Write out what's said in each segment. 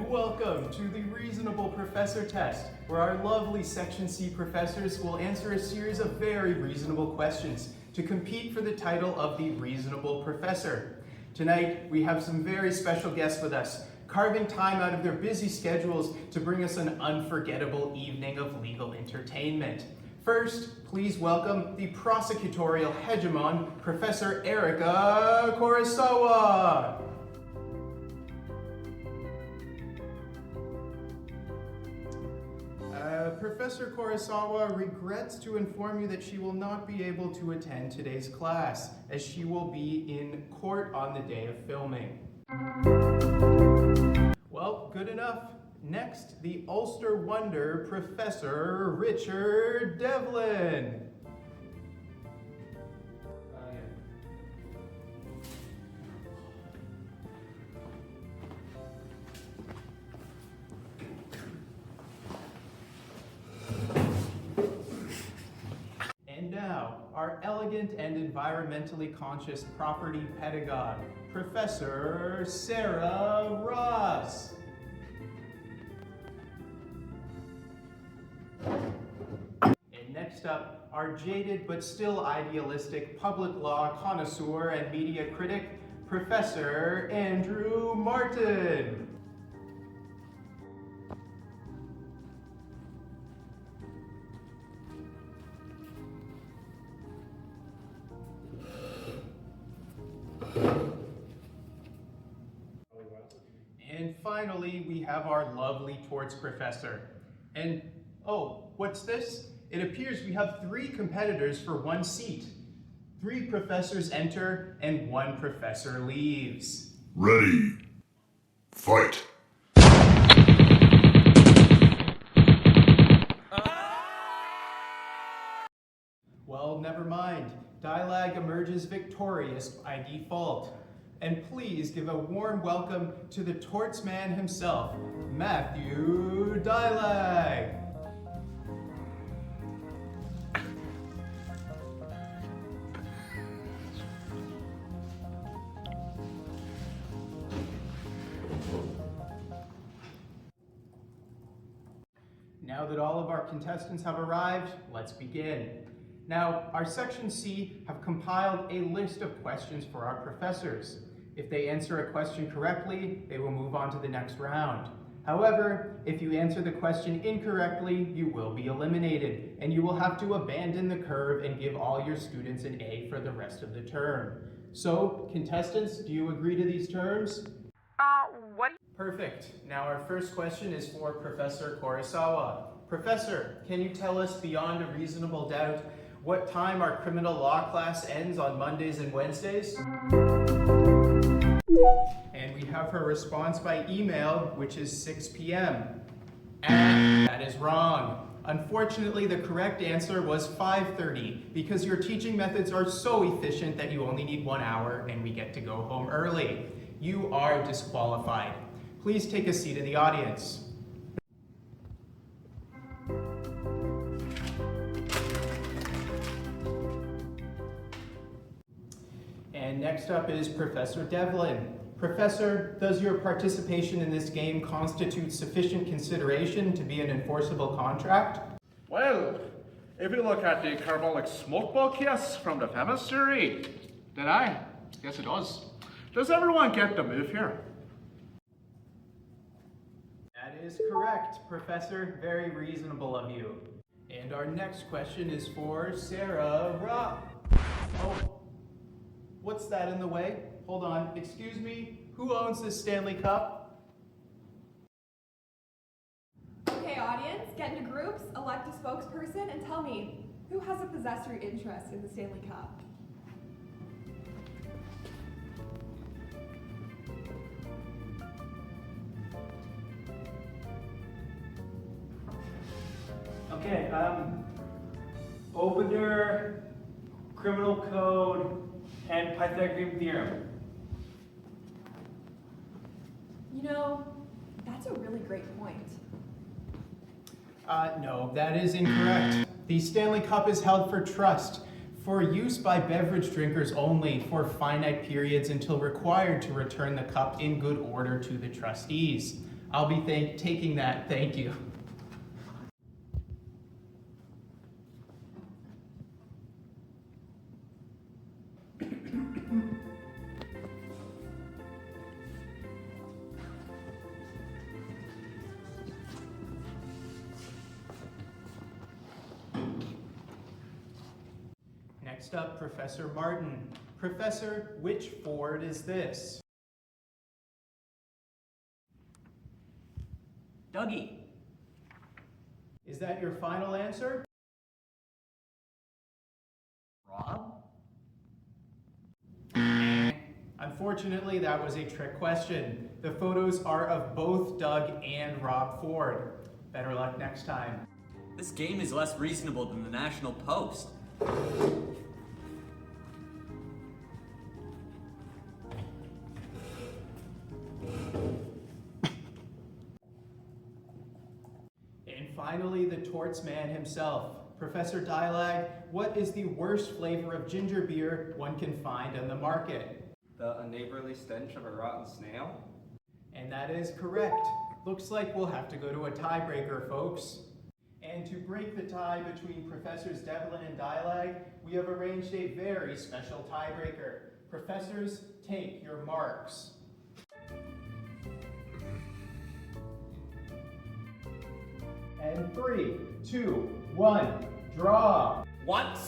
welcome to the Reasonable Professor Test, where our lovely Section C professors will answer a series of very reasonable questions to compete for the title of the Reasonable Professor. Tonight, we have some very special guests with us, carving time out of their busy schedules to bring us an unforgettable evening of legal entertainment. First, please welcome the prosecutorial hegemon, Professor Erica Kurosawa. Professor Kurosawa regrets to inform you that she will not be able to attend today's class, as she will be in court on the day of filming. Well, good enough. Next, the Ulster Wonder, Professor Richard Devlin. And now, our elegant and environmentally conscious property pedagogue, Professor Sarah Ross. And next up, our jaded but still idealistic public law connoisseur and media critic, Professor Andrew Martin. And finally, we have our lovely torts professor. And, oh, what's this? It appears we have 3 competitors for 1 seat. 3 professors enter and 1 professor leaves. Ready. Fight. Well, never mind. Dilag emerges victorious by default. And please give a warm welcome to the torts man himself, Matthew Dilag. Now that all of our contestants have arrived, let's begin. Now, our Section C have compiled a list of questions for our professors. If they answer a question correctly, they will move on to the next round. However, if you answer the question incorrectly, you will be eliminated, and you will have to abandon the curve and give all your students an A for the rest of the term. So, contestants, do you agree to these terms? What? Perfect. Now our first question is for Professor Kurosawa. Professor, can you tell us beyond a reasonable doubt what time our criminal law class ends on Mondays and Wednesdays? And we have her response by email, which is 6 p.m. And that is wrong. Unfortunately, the correct answer was 5:30 because your teaching methods are so efficient that you only need 1 hour and we get to go home early. You are disqualified. Please take a seat in the audience. And next up is Professor Devlin. Professor, does your participation in this game constitute sufficient consideration to be an enforceable contract? Well, if you look at the carbolic smoke ball case from the famous jury, then yes it does. Does everyone get the move here? That is correct, Professor. Very reasonable of you. And our next question is for Sarah Rock. Oh, what's that in the way? Hold on, excuse me, who owns this Stanley Cup? Okay, audience, get into groups, elect a spokesperson, and tell me, who has a possessory interest in the Stanley Cup? Okay, opener, criminal code, and Pythagorean theorem. You know, that's a really great point. No, that is incorrect. The Stanley Cup is held for trust, for use by beverage drinkers only for finite periods until required to return the cup in good order to the trustees. I'll be taking that, thank you. Next up, Professor Martin. Professor, which Ford is this? Dougie. Is that your final answer? Rob? Unfortunately, that was a trick question. The photos are of both Doug and Rob Ford. Better luck next time. This game is less reasonable than the National Post. And finally, the torts man himself. Professor Dilag, what is the worst flavor of ginger beer one can find on the market? The unneighborly stench of a rotten snail? And that is correct. Looks like we'll have to go to a tiebreaker, folks. And to break the tie between Professors Devlin and Dilag, we have arranged a very special tiebreaker. Professors, take your marks. And 3, 2, 1, draw. What?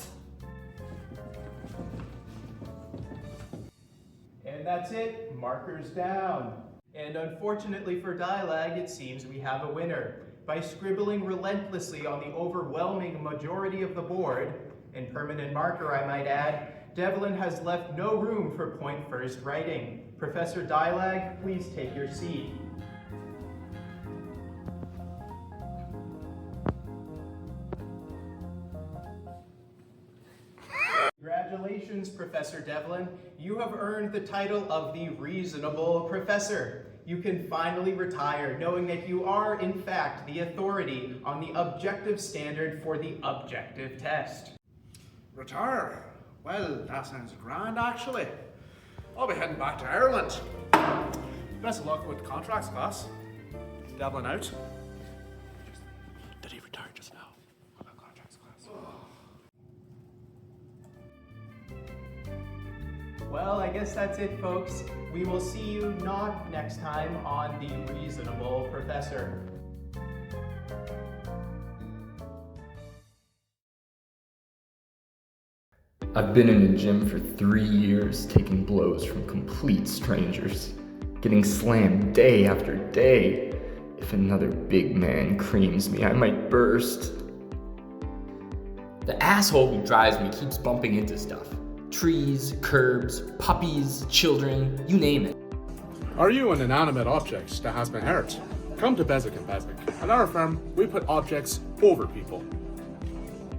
And that's it, markers down. And unfortunately for Dilag, it seems we have a winner. By scribbling relentlessly on the overwhelming majority of the board, in permanent marker I might add, Devlin has left no room for point first writing. Professor Dilag, please take your seat. Congratulations, Professor Devlin. You have earned the title of the Reasonable Professor. You can finally retire knowing that you are, in fact, the authority on the objective standard for the objective test. Retire? Well, that sounds grand, actually. I'll be heading back to Ireland. Best of luck with contracts, class. Devlin out. Did he retire just now? What about contracts, class? Well, I guess that's it, folks. We will see you not next time on The Reasonable Professor. I've been in a gym for 3 years, taking blows from complete strangers, getting slammed day after day. If another big man creams me, I might burst. The asshole who drives me keeps bumping into stuff. Trees, curbs, puppies, children, you name it. Are you an inanimate object that has been hurt? Come to Bezic & Bezic. At our firm, we put objects over people.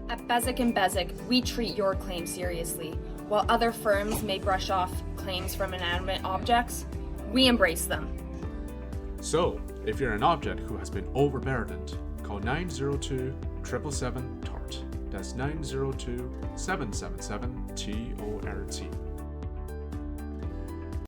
At Bezic & Bezic, we treat your claim seriously. While other firms may brush off claims from inanimate objects, we embrace them. So, if you're an object who has been overburdened, call 902-777-TORT. That's 902-777-TORT.